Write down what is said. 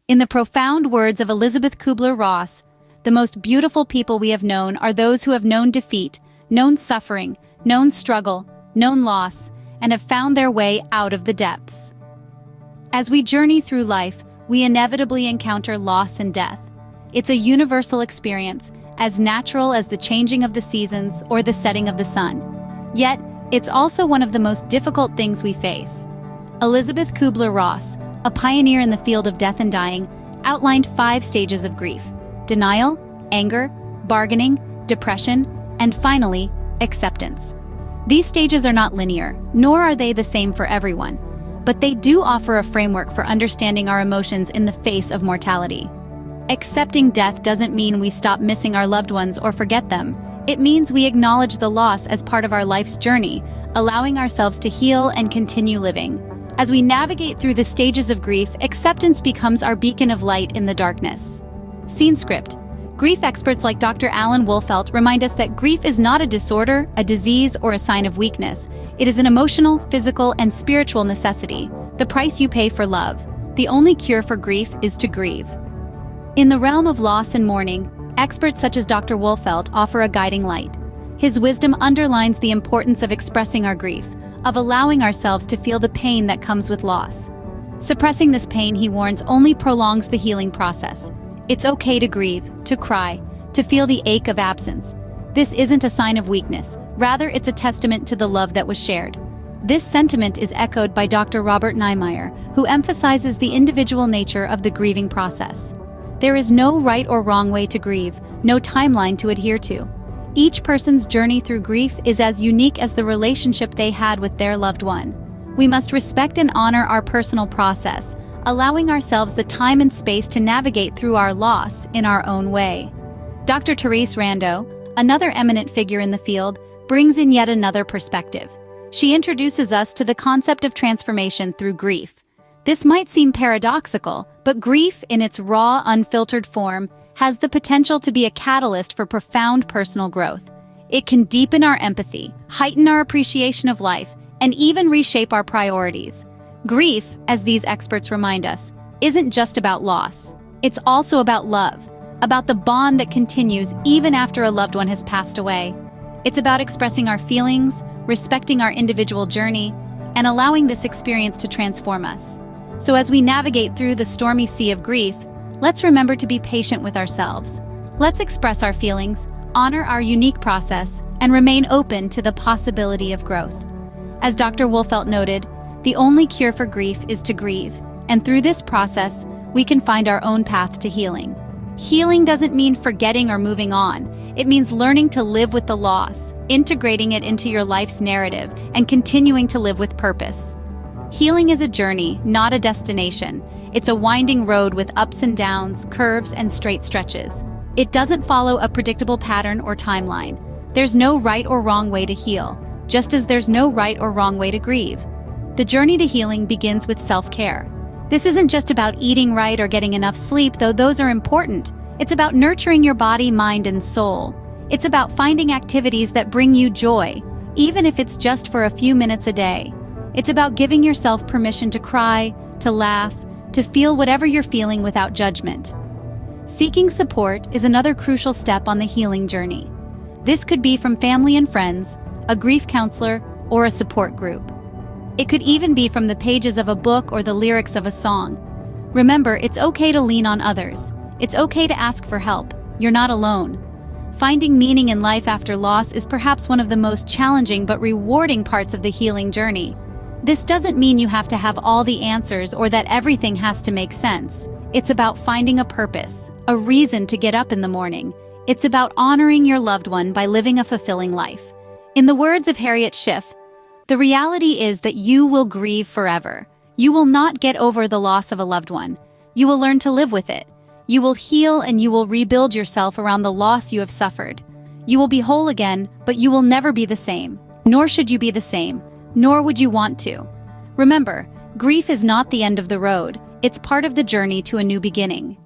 In the profound words of Elizabeth Kubler-Ross, the most beautiful people we have known are those who have known defeat, known suffering, known struggle, known loss, and have found their way out of the depths. As we journey through life, we inevitably encounter loss and death. It's a universal experience, as natural as the changing of the seasons or the setting of the sun. Yet, it's also one of the most difficult things we face. Elizabeth Kubler-Ross, a pioneer in the field of death and dying, outlined 5 stages of grief: denial, anger, bargaining, depression, and finally, acceptance. These stages are not linear, nor are they the same for everyone, but they do offer a framework for understanding our emotions in the face of mortality. Accepting death doesn't mean we stop missing our loved ones or forget them. It means we acknowledge the loss as part of our life's journey, allowing ourselves to heal and continue living. As we navigate through the stages of grief, acceptance becomes our beacon of light in the darkness. Scene script. Grief experts like Dr. Alan Wolfelt remind us that grief is not a disorder, a disease, or a sign of weakness. It is an emotional, physical, and spiritual necessity, the price you pay for love. The only cure for grief is to grieve. In the realm of loss and mourning, experts such as Dr. Wolfelt offer a guiding light. His wisdom underlines the importance of expressing our grief, of allowing ourselves to feel the pain that comes with loss. Suppressing this pain, he warns, only prolongs the healing process. It's okay to grieve, to cry, to feel the ache of absence. This isn't a sign of weakness. Rather, it's a testament to the love that was shared. This sentiment is echoed by Dr. Robert Niemeyer, who emphasizes the individual nature of the grieving process. There is no right or wrong way to grieve, no timeline to adhere to. Each person's journey through grief is as unique as the relationship they had with their loved one. We must respect and honor our personal process, allowing ourselves the time and space to navigate through our loss in our own way. Dr. Therese Rando, another eminent figure in the field, brings in yet another perspective. She introduces us to the concept of transformation through grief. This might seem paradoxical, but grief, in its raw, unfiltered form, has the potential to be a catalyst for profound personal growth. It can deepen our empathy, heighten our appreciation of life, and even reshape our priorities. Grief, as these experts remind us, isn't just about loss. It's also about love, about the bond that continues even after a loved one has passed away. It's about expressing our feelings, respecting our individual journey, and allowing this experience to transform us. So as we navigate through the stormy sea of grief, let's remember to be patient with ourselves. Let's express our feelings, honor our unique process, and remain open to the possibility of growth. As Dr. Wolfelt noted, the only cure for grief is to grieve, and through this process, we can find our own path to healing. Healing doesn't mean forgetting or moving on. It means learning to live with the loss, integrating it into your life's narrative, and continuing to live with purpose. Healing is a journey, not a destination. It's a winding road with ups and downs, curves and straight stretches. It doesn't follow a predictable pattern or timeline. There's no right or wrong way to heal, just as there's no right or wrong way to grieve. The journey to healing begins with self-care. This isn't just about eating right or getting enough sleep, though those are important. It's about nurturing your body, mind, and soul. It's about finding activities that bring you joy, even if it's just for a few minutes a day. It's about giving yourself permission to cry, to laugh, to feel whatever you're feeling without judgment. Seeking support is another crucial step on the healing journey. This could be from family and friends, a grief counselor, or a support group. It could even be from the pages of a book or the lyrics of a song. Remember, it's okay to lean on others. It's okay to ask for help. You're not alone. Finding meaning in life after loss is perhaps one of the most challenging but rewarding parts of the healing journey. This doesn't mean you have to have all the answers or that everything has to make sense. It's about finding a purpose, a reason to get up in the morning. It's about honoring your loved one by living a fulfilling life. In the words of Harriet Schiff, the reality is that you will grieve forever. You will not get over the loss of a loved one. You will learn to live with it. You will heal and you will rebuild yourself around the loss you have suffered. You will be whole again, but you will never be the same. Nor should you be the same. Nor would you want to. Remember, grief is not the end of the road. It's part of the journey to a new beginning.